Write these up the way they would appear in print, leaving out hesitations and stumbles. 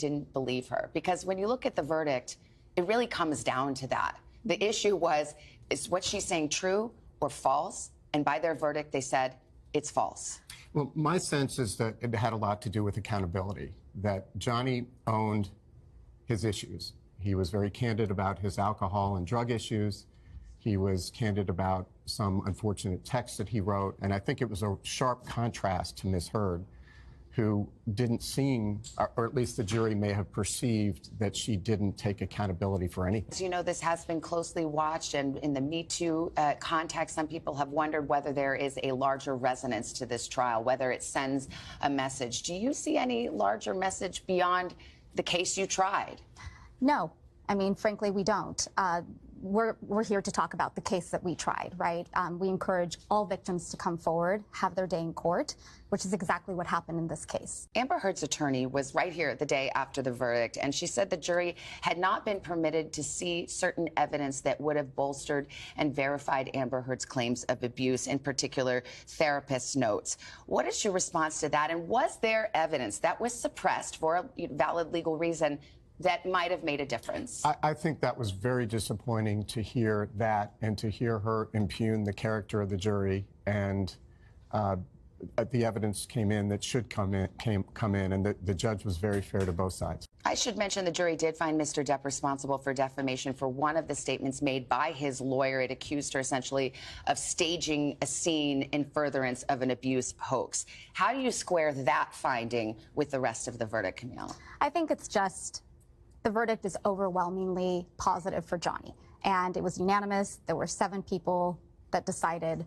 didn't believe her. Because when you look at the verdict, it really comes down to that. The issue was, is what she's saying true or false? And by their verdict, they said it's false. Well, my sense is that it had a lot to do with accountability, that Johnny owned his issues. He was very candid about his alcohol and drug issues. He was candid about some unfortunate texts that he wrote. And I think it was a sharp contrast to Ms. Heard, who didn't seem, or at least the jury may have perceived, that she didn't take accountability for anything. As you know, this has been closely watched, and in the Me Too context, some people have wondered whether there is a larger resonance to this trial, whether it sends a message. Do you see any larger message beyond the case you tried? No. I mean, frankly, we don't. We're here to talk about the case that we tried, right? We encourage all victims to come forward, have their day in court, which is exactly what happened in this case. Amber Heard's attorney was right here the day after the verdict, and she said the jury had not been permitted to see certain evidence that would have bolstered and verified Amber Heard's claims of abuse, in particular therapist notes. What is your response to that? And was there evidence that was suppressed for a valid legal reason that might have made a difference? I think that was very disappointing to hear that, and to hear her impugn the character of the jury. And the evidence came in that should come in, and the judge was very fair to both sides. I should mention the jury did find Mr. Depp responsible for defamation for one of the statements made by his lawyer. It accused her essentially of staging a scene in furtherance of an abuse hoax. How do you square that finding with the rest of the verdict, Camille? I think it's just the verdict is overwhelmingly positive for Johnny, and it was unanimous. There were 7 people that decided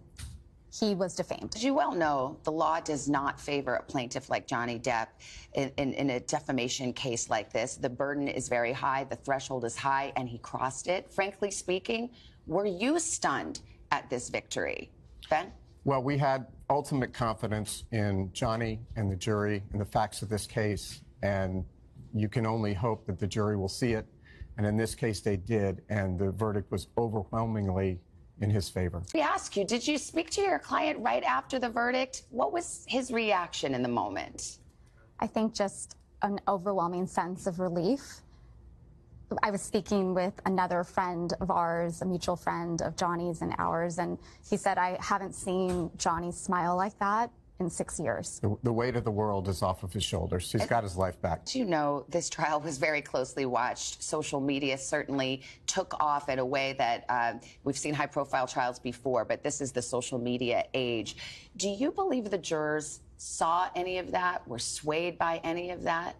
he was defamed. As you well know, the law does not favor a plaintiff like Johnny Depp in a defamation case like this. The burden is very high, the threshold is high, and he crossed it. Frankly speaking, were you stunned at this victory? Ben? Well, we had ultimate confidence in Johnny and the jury and the facts of this case, and you can only hope that the jury will see it. And in this case, they did, and the verdict was overwhelmingly in his favor. We ask you, did you speak to your client right after the verdict? What was his reaction in the moment? I think just an overwhelming sense of relief. I was speaking with another friend of ours, a mutual friend of Johnny's and ours, and he said, I haven't seen Johnny smile like that in 6 years. The weight of the world is off of his shoulders. He's got his life back. You know, this trial was very closely watched. Social media certainly took off in a way that we've seen high-profile trials before, but this is the social media age. Do you believe the jurors saw any of that, were swayed by any of that?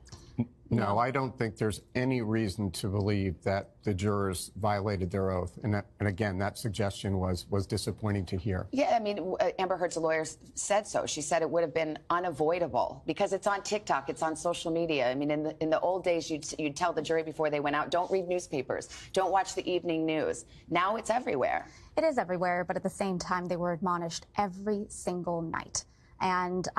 No, I don't think there's any reason to believe that the jurors violated their oath. And again, that suggestion was disappointing to hear. Yeah, I mean, Amber Heard's lawyer said so. She said it would have been unavoidable because it's on TikTok, it's on social media. I mean, in the old days, you'd tell the jury before they went out, don't read newspapers, don't watch the evening news. Now it's everywhere. It is everywhere, but at the same time, they were admonished every single night. And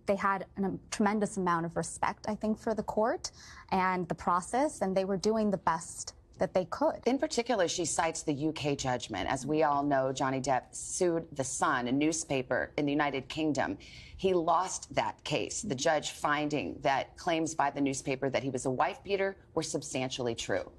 they had a tremendous amount of respect, I think, for the court and the process, and they were doing the best that they could. In particular, she cites the UK judgment. As we all know, Johnny Depp sued The Sun, a newspaper in the United Kingdom. He lost that case, the judge finding that claims by the newspaper that he was a wife beater were substantially true.